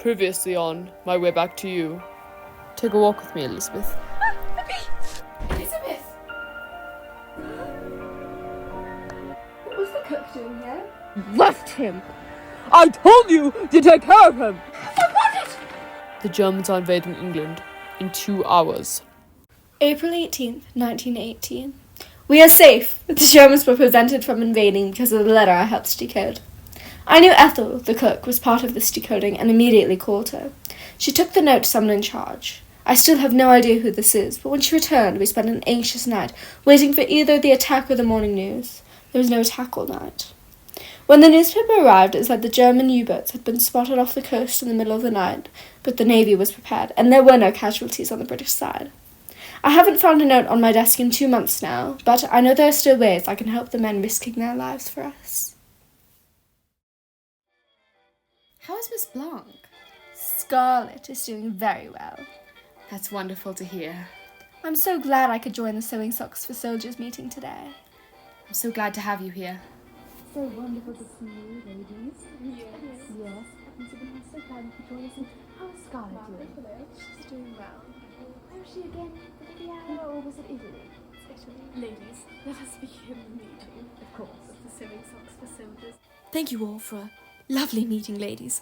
Previously on my way back to you. Take a walk with me, Elizabeth. Elizabeth! What was the cook doing here? Left him! I told you to take care of him! The Germans are invading England in 2 hours. April 18th, 1918. We are safe. The Germans were prevented from invading because of the letter I helped decode. I knew Ethel, the cook, was part of this decoding and immediately called her. She took the note to someone in charge. I still have no idea who this is, but when she returned, we spent an anxious night, waiting for either the attack or the morning news. There was no attack all night. When the newspaper arrived, it said the German U-boats had been spotted off the coast in the middle of the night, but the Navy was prepared, and there were no casualties on the British side. I haven't found a note on my desk in 2 months now, but I know there are still ways I can help the men risking their lives for us. How is Miss Blanc? Scarlet is doing very well. That's wonderful to hear. I'm so glad I could join the Sewing Socks for Soldiers meeting today. I'm so glad to have you here. So wonderful to see you, ladies. Yes. Yes. I'm so glad you could join us. And how is Scarlet doing? She's doing well. Where was she again? Riviera or was it Italy? Ladies, let us begin the meeting. Of course. Of the Sewing Socks for Soldiers. Thank you all for a lovely meeting, ladies.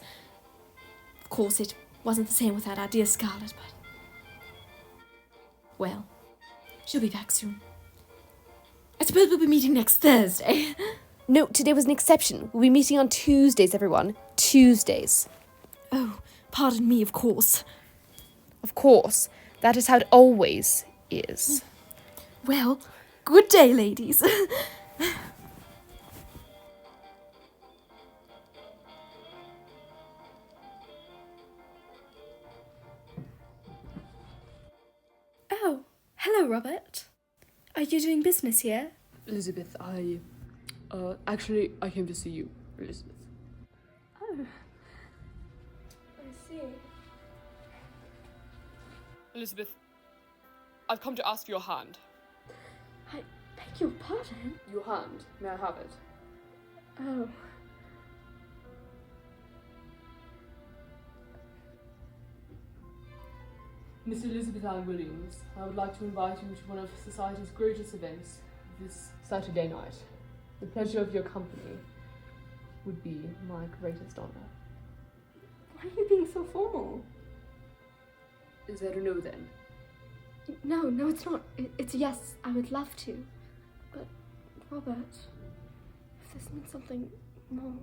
Of course, it wasn't the same without our dear Scarlet, but... well, she'll be back soon. I suppose we'll be meeting next Thursday. No, today was an exception. We'll be meeting on Tuesdays, everyone. Tuesdays. Oh, pardon me, of course. Of course. That is how it always is. Well, good day, ladies. Oh, hello, Robert. Are you doing business here? Elizabeth, I came to see you, Elizabeth. Oh, I see. Elizabeth, I've come to ask for your hand. I beg your pardon? Your hand? May I have it? Oh. Miss Elizabeth Ann Williams, I would like to invite you to one of society's greatest events this Saturday night. The pleasure of your company would be my greatest honour. Why are you being so formal? Is there a no then? No, it's not. It's a yes, I would love to. But, Robert, if this means something more,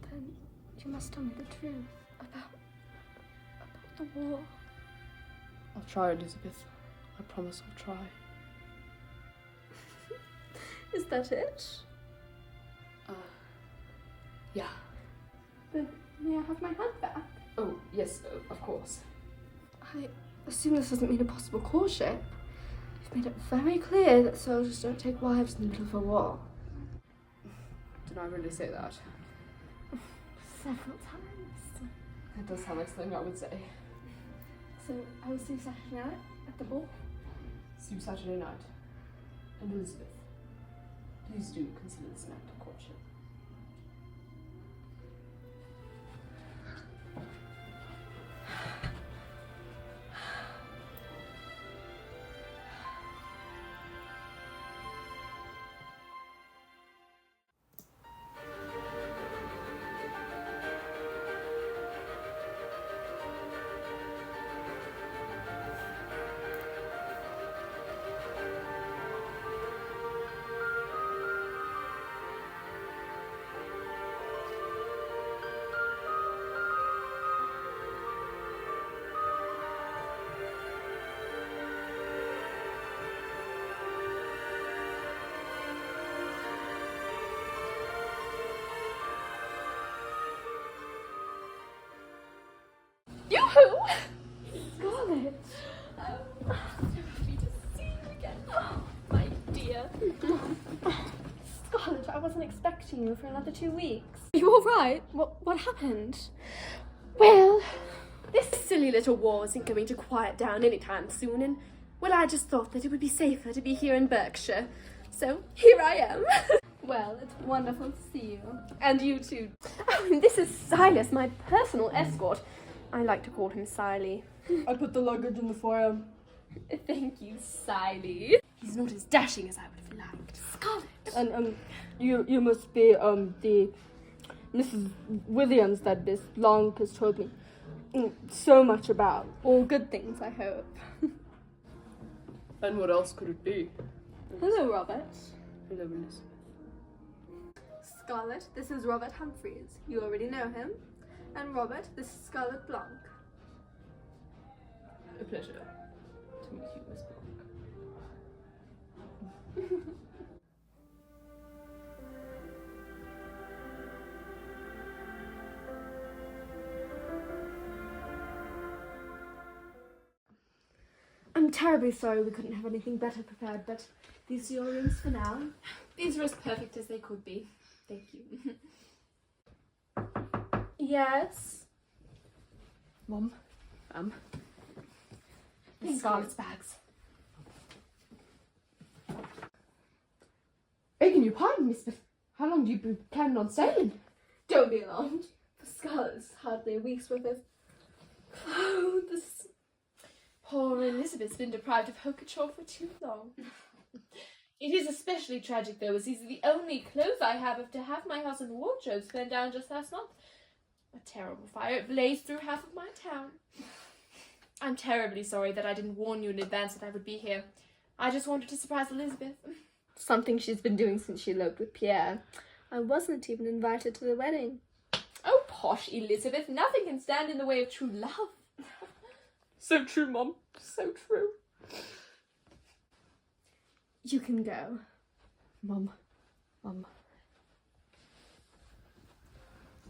then you must tell me the truth about the war. I'll try, Elizabeth. I promise I'll try. Is that it? Yeah. Then may I have my hand back? Oh, yes, of course. I assume this doesn't mean a possible courtship. You've made it very clear that soldiers don't take wives in the middle of a war. Did I really say that? Several times. That does sound like something I would say. So I will see you Saturday night at the ball. See you Saturday night. And Elizabeth, please do consider this an act of courtship. Yoo-hoo! Scarlet! So happy to see you again. Oh, my dear. Scarlet, I wasn't expecting you for another 2 weeks. Are you alright? What happened? Well, this silly little war isn't going to quiet down anytime soon, and, well, I just thought that it would be safer to be here in Berkshire. So, here I am. Well, it's wonderful to see you. And you too. Oh, and this is Silas, my personal escort. I like to call him Siley. I put the luggage in the foyer. Thank you, Siley. He's not as dashing as I would have liked. Scarlet! And you must be the Mrs. Williams that Miss Blanc has told me so much about. All good things, I hope. And what else could it be? Hello, Robert. Hello, Elizabeth. Scarlet, this is Robert Humphreys. You already know him. And Robert, this is Scarlet Blanc. A pleasure to meet you, Miss Blanc. I'm terribly sorry we couldn't have anything better prepared, but these are your rooms for now. These are as perfect as they could be. Thank you. Yes? Mum? Scarlet's bags. Begging your pardon, miss, but how long do you plan on staying? Don't be alarmed. For Scarlet's hardly a week's worth of clothes. Poor Elizabeth's been deprived of haute couture for too long. It is especially tragic, though, as these are the only clothes I have after half my house and wardrobes burned down just last month. A terrible fire. It blazed through half of my town. I'm terribly sorry that I didn't warn you in advance that I would be here. I just wanted to surprise Elizabeth. Something she's been doing since she eloped with Pierre. I wasn't even invited to the wedding. Oh, posh Elizabeth, nothing can stand in the way of true love. So true, Mum. So true. You can go. Mum.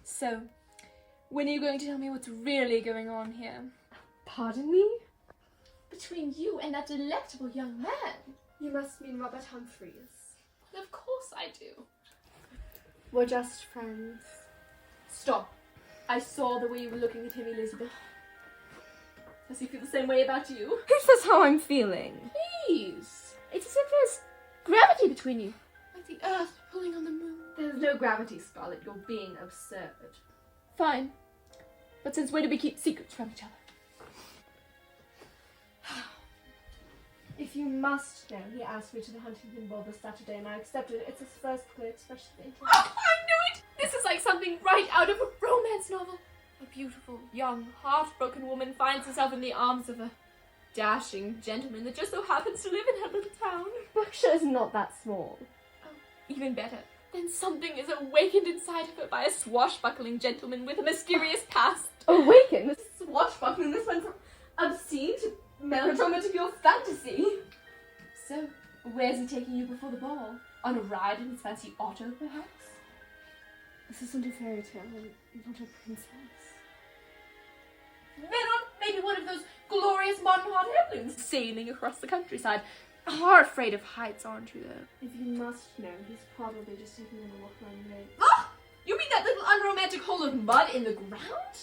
So, when are you going to tell me what's really going on here? Pardon me? Between you and that delectable young man. You must mean Robert Humphreys. Of course I do. We're just friends. Stop. I saw the way you were looking at him, Elizabeth. Does he feel the same way about you? Who says how I'm feeling? Please. It's as if there's gravity between you. Like the earth pulling on the moon. There's no gravity, Scarlet. You're being absurd. Fine. But since when do we keep secrets from each other? If you must know, he asked me to the Huntington Ball this Saturday and I accepted. It's his first clear expression of interest. Oh, I knew it! This is like something right out of a romance novel. A beautiful, young, heartbroken woman finds herself in the arms of a dashing gentleman that just so happens to live in her little town. Berkshire is not that small. Oh, even better. Then something is awakened inside of her by a swashbuckling gentleman with a mysterious past. Awaken? This swashbuckling, this went from obscene to melodrama to pure fantasy. So, where's he taking you before the ball? On a ride in his fancy auto, perhaps? This isn't a fairy tale. I'm not a princess. Then on maybe one of those glorious modern hot air balloons sailing across the countryside. Are afraid of heights, aren't you, though? If you must know, he's probably just taking on a walk around the lake. Ah! You mean that little unromantic hole of mud in the ground?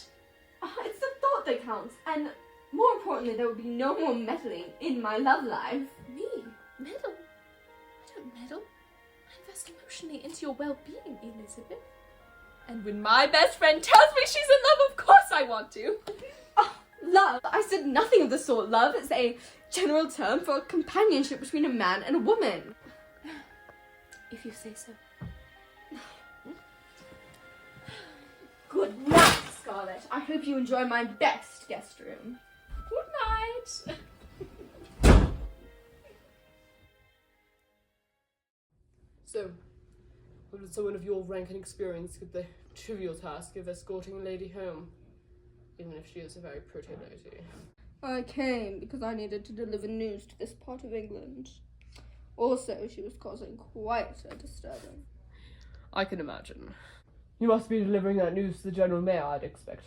It's the thought that counts, and more importantly, there will be no more meddling in my love life. Me? Meddle? I don't meddle. I invest emotionally into your well-being, Elizabeth. And when my best friend tells me she's in love, of course I want to. Love? I said nothing of the sort. Love is a general term for companionship between a man and a woman. If you say so. Good night, Scarlet. I hope you enjoy my best guest room. Good night. So, what would someone of your rank and experience get the trivial task of escorting a lady home? Even if she is a very pretty lady. I came because I needed to deliver news to this part of England. Also, she was causing quite a disturbance. I can imagine. You must be delivering that news to the General Mayor, I'd expect.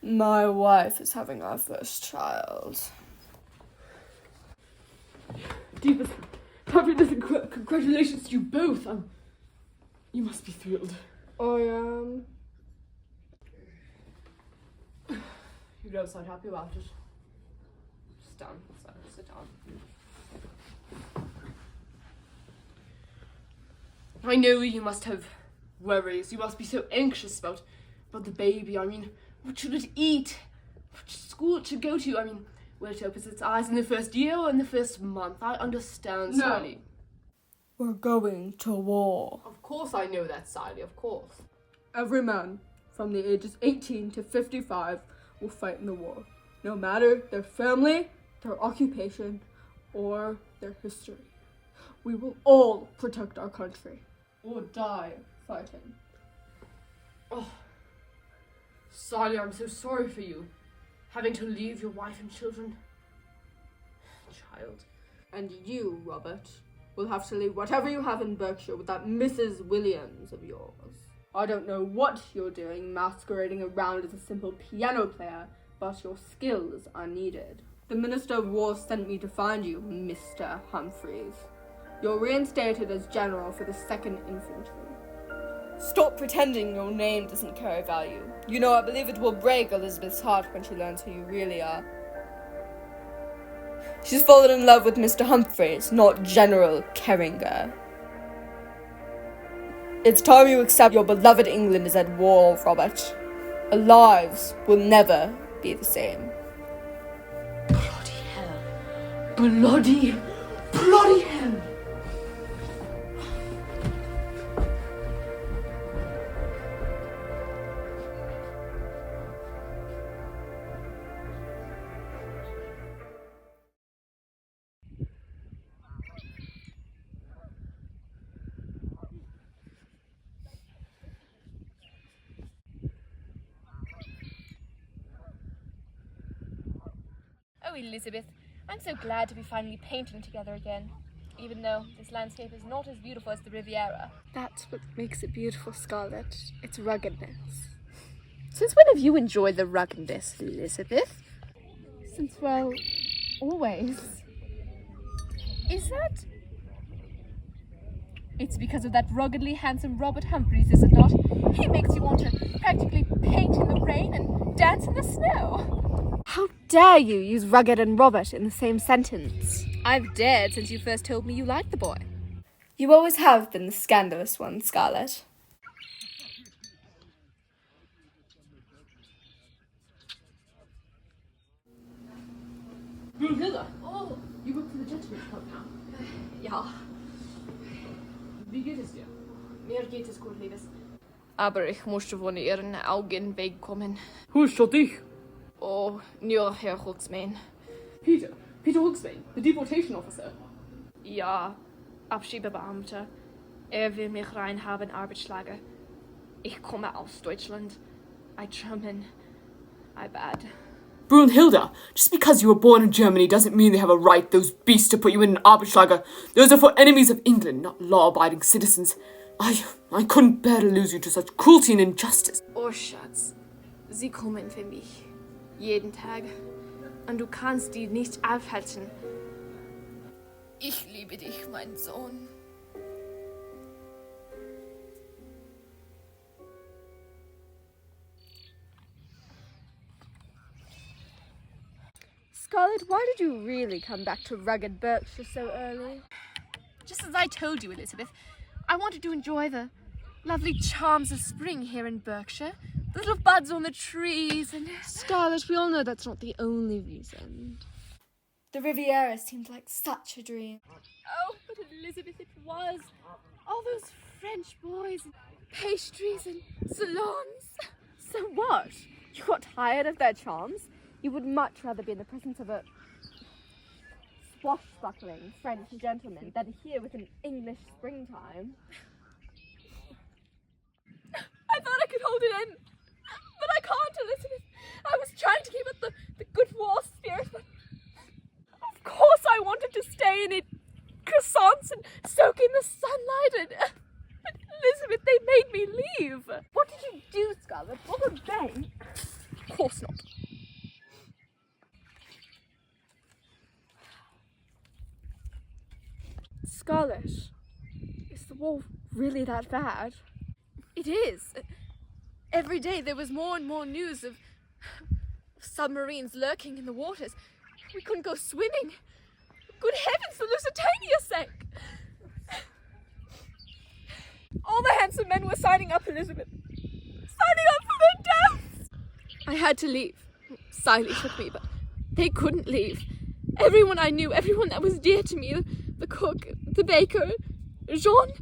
My wife is having our first child. Deepest happiness and congratulations to you both. You must be thrilled. I am. You don't sound happy about it. Sit down. Sit down. I know you must have worries. You must be so anxious about the baby. I mean, what should it eat? What school it should go to? I mean, will it open its eyes in the first year or in the first month? I understand, Sally. We're going to war. Of course I know that, Sally, of course. Every man from the ages 18 to 55 will fight in the war, no matter their family, their occupation, or their history. We will all protect our country, or die fighting. Oh, Sally, I'm so sorry for you. Having to leave your wife and children. Child. And you, Robert, will have to leave whatever you have in Berkshire with that Mrs. Williams of yours. I don't know what you're doing masquerading around as a simple piano player, but your skills are needed. The Minister of War sent me to find you, Mr. Humphreys. You're reinstated as General for the 2nd Infantry. Stop pretending your name doesn't carry value. You know, I believe it will break Elizabeth's heart when she learns who you really are. She's fallen in love with Mr. Humphreys, not General Kerringer. It's time you accept your beloved England is at war, Robert. Our lives will never be the same. Bloody hell. Bloody hell. Oh, Elizabeth, I'm so glad to be finally painting together again, even though this landscape is not as beautiful as the Riviera. That's what makes it beautiful, Scarlet. Its ruggedness. Since when have you enjoyed the ruggedness, Elizabeth? Since, well, always. Is that... It's because of that ruggedly handsome Robert Humphreys, is it not? He makes you want to practically paint in the rain and dance in the snow. How dare you use rugged and Robert in the same sentence? I've dared since you first told me you liked the boy. You always have been the scandalous one, Scarlet. Brunhilde! Oh, you work for the Gentleman's Club now? Ja, Wie geht es dir? mir geht es gut, Liebes. Aber ich musste von ihren Augen wegkommen. Who shot dich? Oh, nur Herr Huxman. Peter Huxley, the deportation officer. Ja, Abschiebebeamter. Will mich reinhaben, Arbeitsschlager. Ich komme aus Deutschland. I German. I bad. Brunhilde, just because you were born in Germany doesn't mean they have a right, those beasts, to put you in an Arbeitslager. Those are for enemies of England, not law-abiding citizens. I couldn't bear to lose you to such cruelty and injustice. Oh, Schatz. Sie kommen für mich. Jeden Tag. Und du kannst die nicht aufhalten. Ich liebe dich, mein Sohn. Scarlet, why did you really come back to rugged Berkshire so early? Just as I told you, Elizabeth, I wanted to enjoy the lovely charms of spring here in Berkshire. The little buds on the trees and... Scarlet, we all know that's not the only reason. The Riviera seemed like such a dream. Oh, but Elizabeth, it was. All those French boys and pastries and salons. So what? You got tired of their charms? You would much rather be in the presence of a swashbuckling French gentleman than here with an English springtime. I thought I could hold it in, but I can't, Elizabeth. I was trying to keep up the good war spirit, but of course I wanted to stay and eat croissants and soak in the sunlight, but Elizabeth, they made me leave. What did you do, Scarlet? What were they? Of course not. Scarlet, is the war really that bad? It is. Every day there was more and more news of submarines lurking in the waters. We couldn't go swimming. Good heavens, the Lusitania sank. All the handsome men were signing up, Elizabeth. Signing up for their deaths! I had to leave. Siley took me, but they couldn't leave. Everyone I knew, everyone that was dear to me, the cook, the baker, Jean.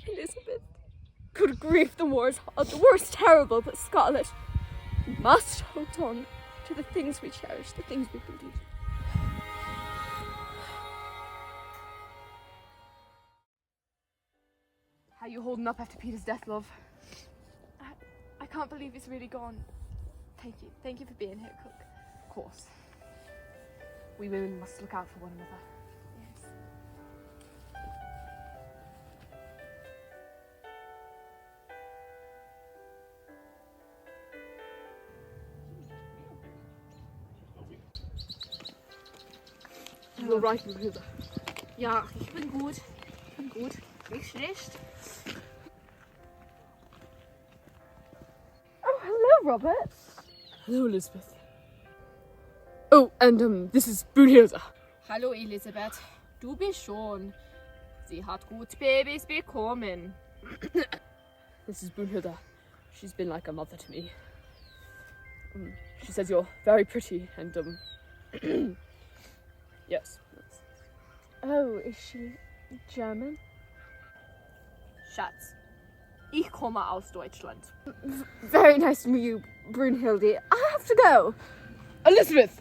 Elizabeth. Good grief, the war's hard, the war's terrible, but Scarlet, we must hold on to the things we cherish, the things we believe. How you holding up after Peter's death, love? I can't believe he's really gone. Thank you. Thank you for being here, cook. Of course. We women must look out for one another. Yes. You're right, Matilda. Ja, ich bin gut. Ich bin gut. Nicht schlecht. Oh, hello, Robert. Hello, Elizabeth. Oh, and this is Brunhilde. Hallo Elisabeth. Du bist schon. Sie hat gut Babys bekommen. This is Brunhilde. She's been like a mother to me. She says you're very pretty and yes. Oh, is she German? Schatz, ich komme aus Deutschland. Very nice to meet you, Brunhilde. I have to go. Elizabeth!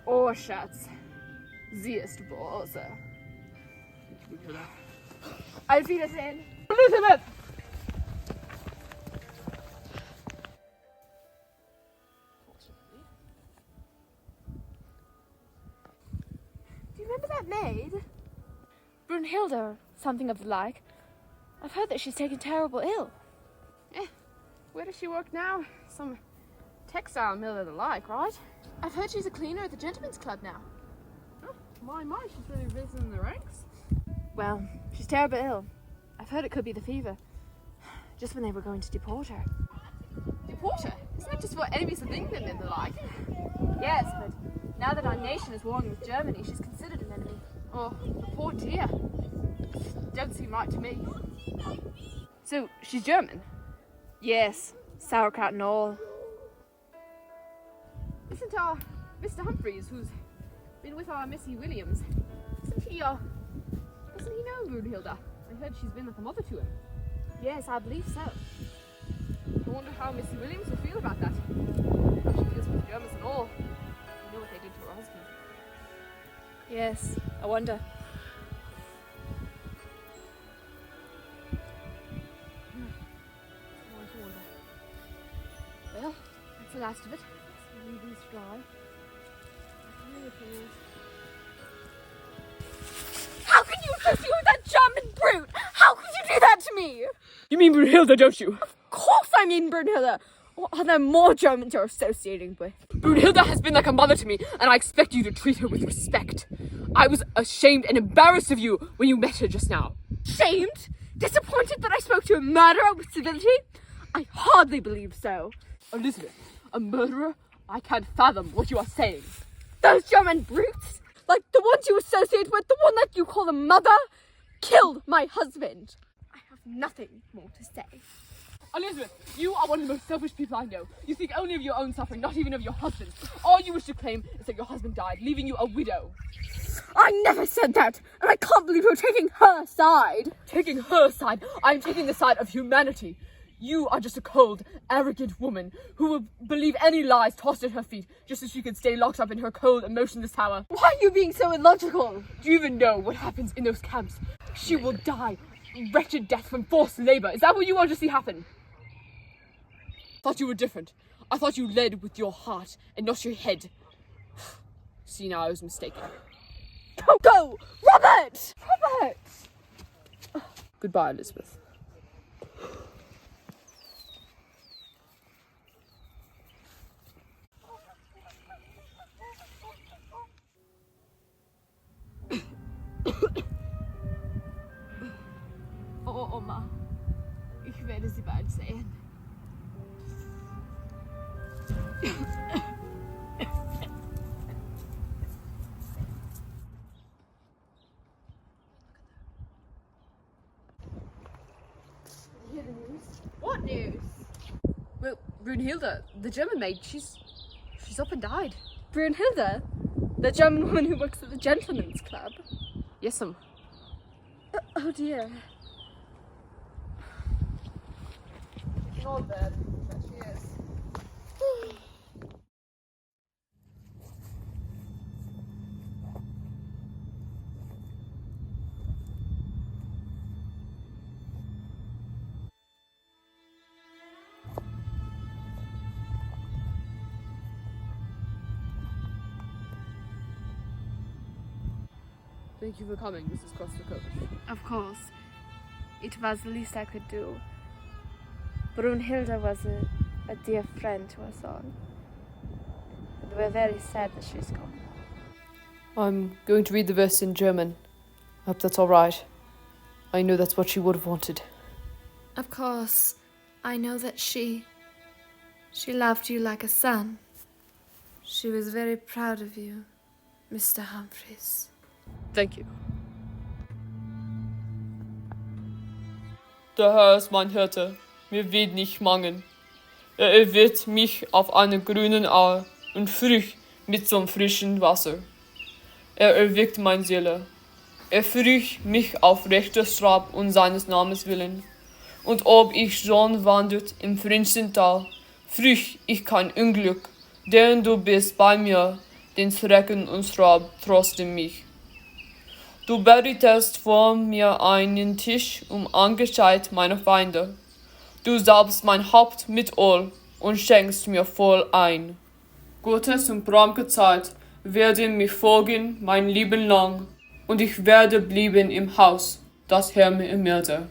Oh, Schatz. Sie ist böse. Auf Wiedersehen. Elizabeth! Do you remember that maid? Brunhilde, or something of the like. I've heard that she's taken terrible ill. Where does she work now? Some textile mill or the like, right? I've heard she's a cleaner at the gentleman's club now. Oh, my, she's really risen in the ranks. Well, she's terribly ill. I've heard it could be the fever. Just when they were going to deport her. Deport her? Isn't that just for enemies of England and the like? Yes, but now that our nation is warring with Germany, she's considered an enemy. Oh, the poor dear. Don't seem right to me. So, she's German? Yes, sauerkraut and all. Isn't our Mr. Humphreys, who's been with our Missy Williams, doesn't he know Brunhilde? I heard she's been like a mother to him. Yes, I believe so. I wonder how Missy Williams would feel about that. How she feels with the Germans and all. You know what they did to her husband. Yes, I wonder. Well, that's the last of it. Leave these to dry. How can you associate with that German brute? How could you do that to me? You mean Brunhilde, don't you? Of course I mean Brunhilde. What are there more Germans you're associating with? Brunhilde has been like a mother to me, and I expect you to treat her with respect. I was ashamed and embarrassed of you when you met her just now. Shamed? Disappointed that I spoke to a murderer with civility? I hardly believe so. Elizabeth, a murderer? I can't fathom what you are saying. Those German brutes, like the ones you associate with, the one that you call a mother, killed my husband. I have nothing more to say. Elizabeth, you are one of the most selfish people I know. You think only of your own suffering, not even of your husband's. All you wish to claim is that your husband died, leaving you a widow. I never said that, and I can't believe you're taking her side. Taking her side? I'm taking the side of humanity. You are just a cold, arrogant woman who will believe any lies tossed at her feet just so she can stay locked up in her cold, emotionless tower. Why are you being so illogical? Do you even know what happens in those camps? She will die wretched death from forced labor. Is that what you want to see happen? Thought you were different. I thought you led with your heart and not your head. See, now I was mistaken. Go! Robert! Robert! Goodbye, Elizabeth. Oh, Oma. Ich werde sie bald sehen. bad news? Well, Brunhilde, the German maid, she's up and died. Brunhilde? The German woman who works at the gentleman's club? Yes, Oh dear. Not bad, but she is. Thank you for coming, Mrs. Kostakovich. Of course. It was the least I could do. Brunhilde was a dear friend to us all. And we're very sad that she's gone. I'm going to read the verse in German. I hope that's all right. I know that's what she would have wanted. Of course, I know that she loved you like a son. She was very proud of you, Mr. Humphreys. Thank you. Der Herr ist mein Hirte, mir wird nicht mangeln. Wird mich auf einer grünen Aue und frisch mit zum frischen Wasser. Erweckt meine Seele. Führt mich auf rechter Trab seines Namens willen. Und ob ich schon wandert im frinschen Tal, fürcht ich kein Unglück, denn du bist bei mir, den Schrecken und Trab trösten mich. Du bereitest vor mir einen Tisch angesichts meiner Feinde. Du salbst mein Haupt mit Öl und schenkst mir voll ein. Gutes und pranke Zeit werden mich folgen mein Leben lang, und ich werde bleiben im Haus, das Herr mir ermelde.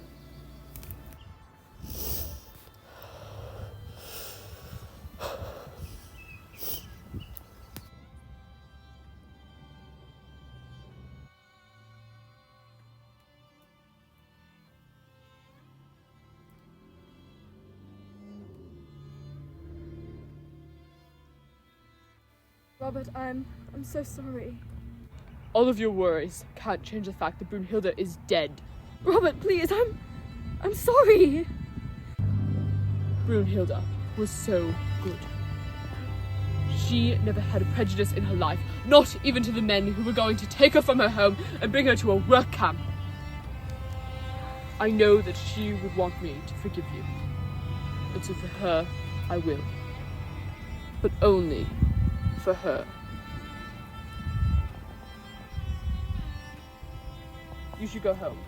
Robert, I'm so sorry. All of your worries can't change the fact that Brunhilde is dead. Robert, please, I'm sorry. Brunhilde was so good. She never had a prejudice in her life, not even to the men who were going to take her from her home and bring her to a work camp. I know that she would want me to forgive you, and so for her, I will. But only for her. You should go home.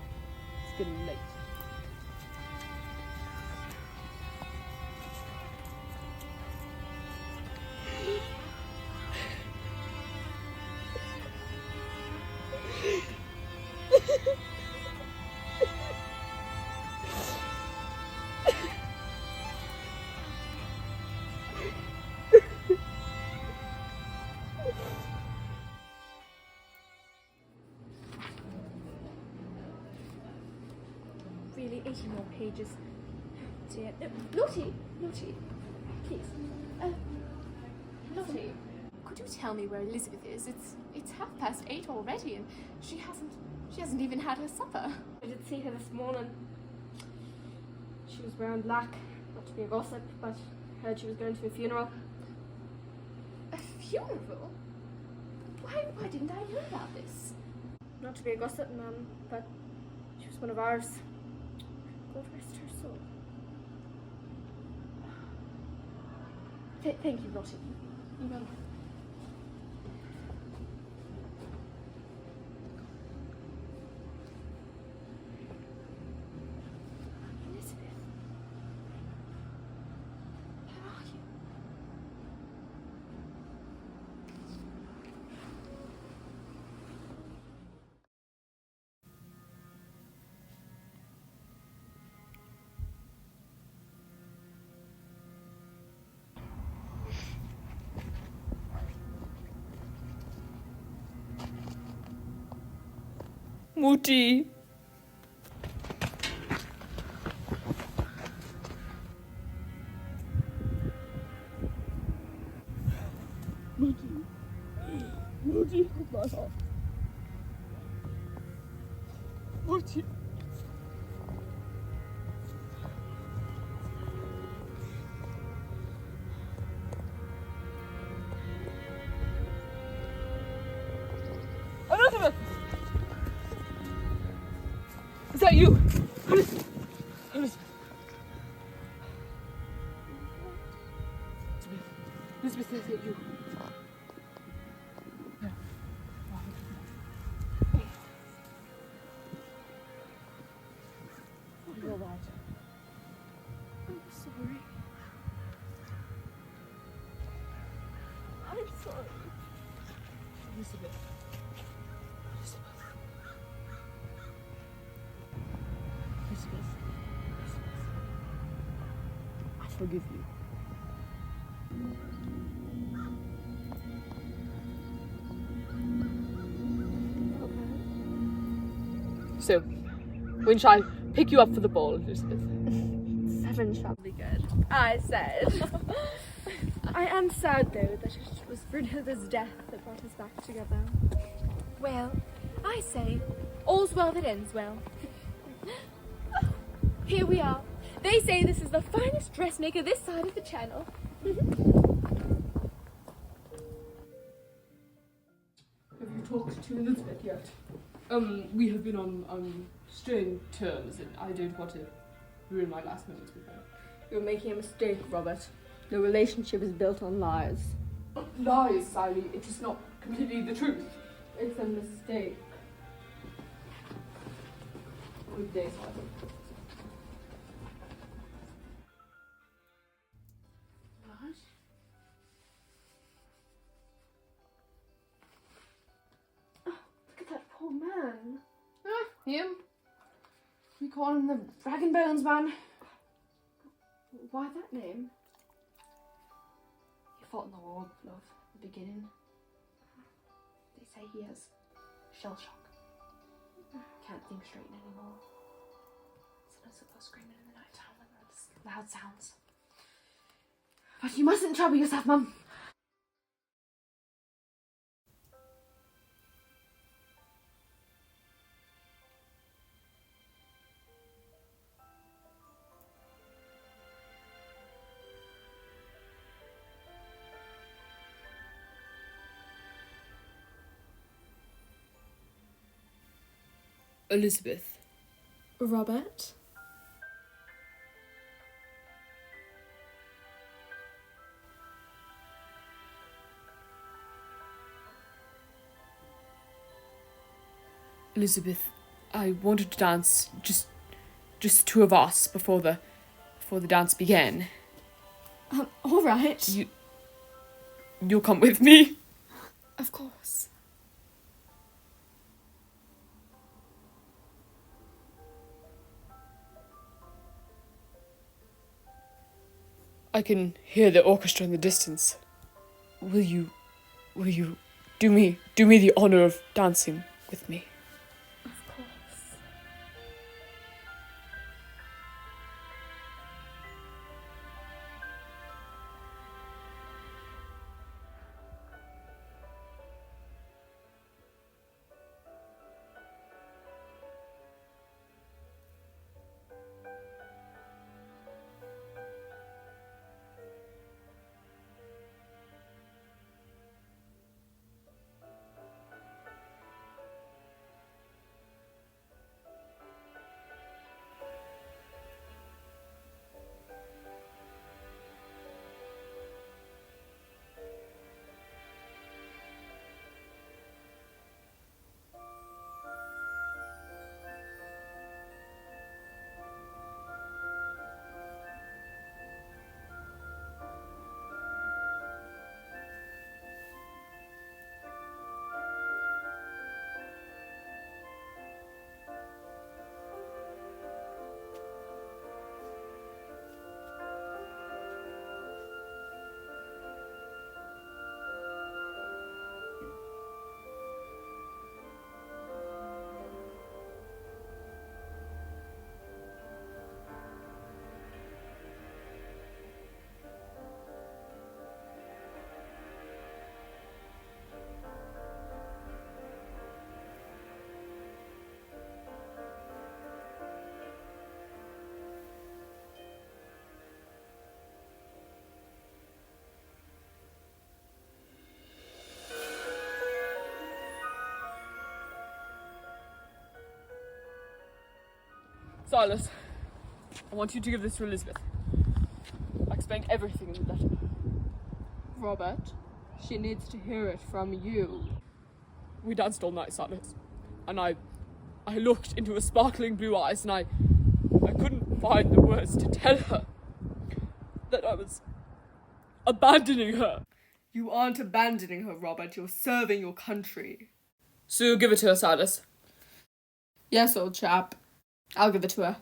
It's getting late. Really, 80 more pages. Dear. Lottie, please. Lottie, could you tell me where Elizabeth is? It's 8:30 already, and she hasn't even had her supper. I did see her this morning. She was wearing black. Not to be a gossip, but heard she was going to a funeral. A funeral? Why didn't I know about this? Not to be a gossip, Mum, but she was one of ours. God rest her soul. Thank you, Lottie. You're welcome. Elizabeth. Where are you? Mutti. Mutti, guck mal auf. Mutti. that you? Elizabeth. Elizabeth, is it you? You're all right. I'm sorry. I'm sorry. Elizabeth. Elizabeth. I forgive you. So, when shall I pick you up for the ball, Elizabeth? 7 shall be good, I said. I am sad, though, that it was Brunhilde's death that brought us back together. Well, I say, all's well that ends well. Here we are. They say this is the finest dressmaker this side of the channel. Have you talked to Elizabeth yet? We have been on strained terms, and I don't want to ruin my last moments with her. You're making a mistake, Robert. The relationship is built on lies. Lies, Sally. It is not completely the truth. It's a mistake. Good day, Sally. Look at that poor man. Him? We call him the Rag and Bones Man. Why that name? He fought in the war, love, at the beginning. They say he has shell shock. Can't think straight anymore. Sometimes he'll go screaming in the night time when there's loud sounds. But you mustn't trouble yourself, Mum. Elizabeth. Robert? Elizabeth, I wanted to dance just the two of us before the dance began. All right. You'll come with me? Of course. I can hear the orchestra in the distance. Will you do me the honor of dancing with me? Of course. Silas, I want you to give this to Elizabeth. I explained everything in the letter. Robert, she needs to hear it from you. We danced all night, Silas, and I looked into her sparkling blue eyes, and I couldn't find the words to tell her that I was abandoning her. You aren't abandoning her, Robert. You're serving your country. So give it to her, Silas. Yes, old chap. I'll give it to her.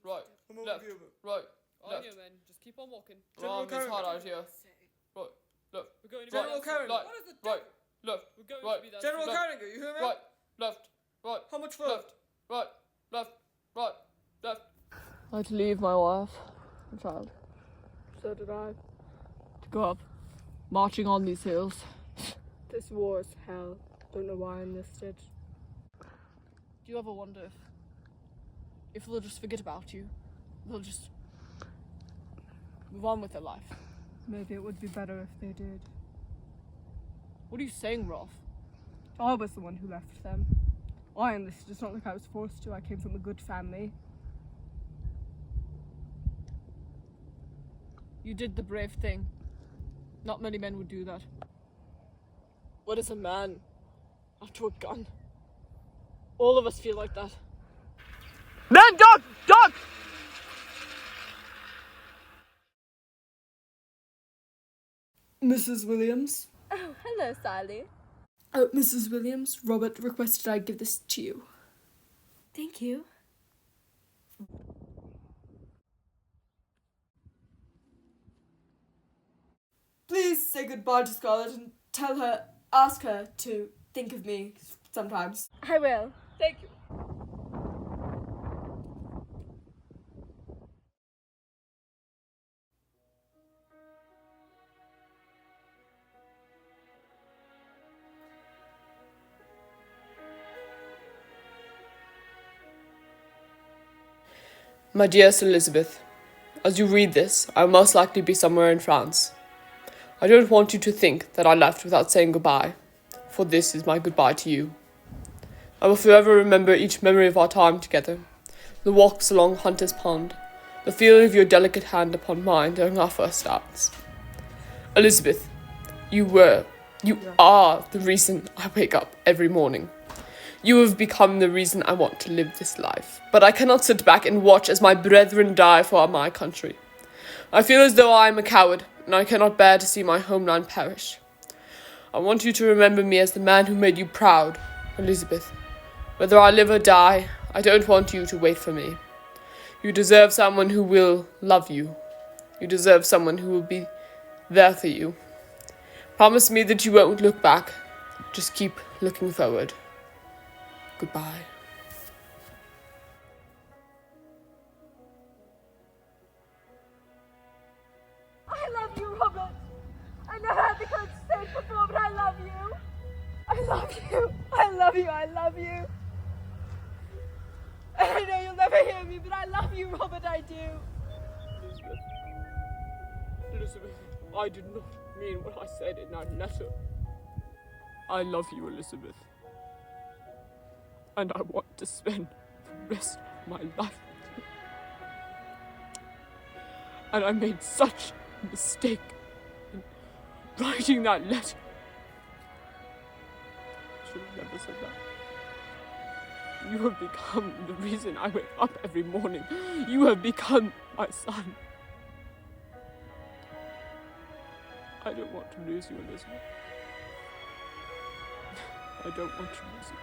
Right, left, right, left. Just keep on walking. It's hard out here. Right, left. We're going to General Carringer. What is the right, left. We're going to be that. General Carringer, you hear me? Right, left, right. How much further? Left, right, left. I had to leave my wife and child. So did I. To go up, marching on these hills. This war is hell. Don't know why I enlisted. Do you ever wonder if they'll just forget about you? They'll just move on with their life. Maybe it would be better if they did. What are you saying, Rolf? I was the one who left them. I enlisted. It's not like I was forced to. I came from a good family. You did the brave thing. Not many men would do that. What is a man after a gun? All of us feel like that. Men, dog! Mrs. Williams? Oh, hello, Sally. Oh, Mrs. Williams, Robert requested I give this to you. Thank you. Please say goodbye to Scarlet and ask her to think of me sometimes. I will. Thank you. My dearest Elizabeth, as you read this, I will most likely be somewhere in France. I don't want you to think that I left without saying goodbye, for this is my goodbye to you. I will forever remember each memory of our time together, the walks along Hunter's Pond, the feel of your delicate hand upon mine during our first dance. Elizabeth, you are the reason I wake up every morning. You have become the reason I want to live this life. But I cannot sit back and watch as my brethren die for my country. I feel as though I am a coward, and I cannot bear to see my homeland perish. I want you to remember me as the man who made you proud, Elizabeth. Whether I live or die, I don't want you to wait for me. You deserve someone who will love you. You deserve someone who will be there for you. Promise me that you won't look back. Just keep looking forward. Goodbye. I love you, Robert. I never had the courage to say it before, but I love you. I love you. I love you. I love you. And I know you'll never hear me, but I love you, Robert. I do. Elizabeth, I did not mean what I said in that letter. I love you, Elizabeth. And I want to spend the rest of my life with you. And I made such a mistake in writing that letter. I should have never said that. You have become the reason I wake up every morning. You have become my son. I don't want to lose you, Elizabeth. I don't want to lose you.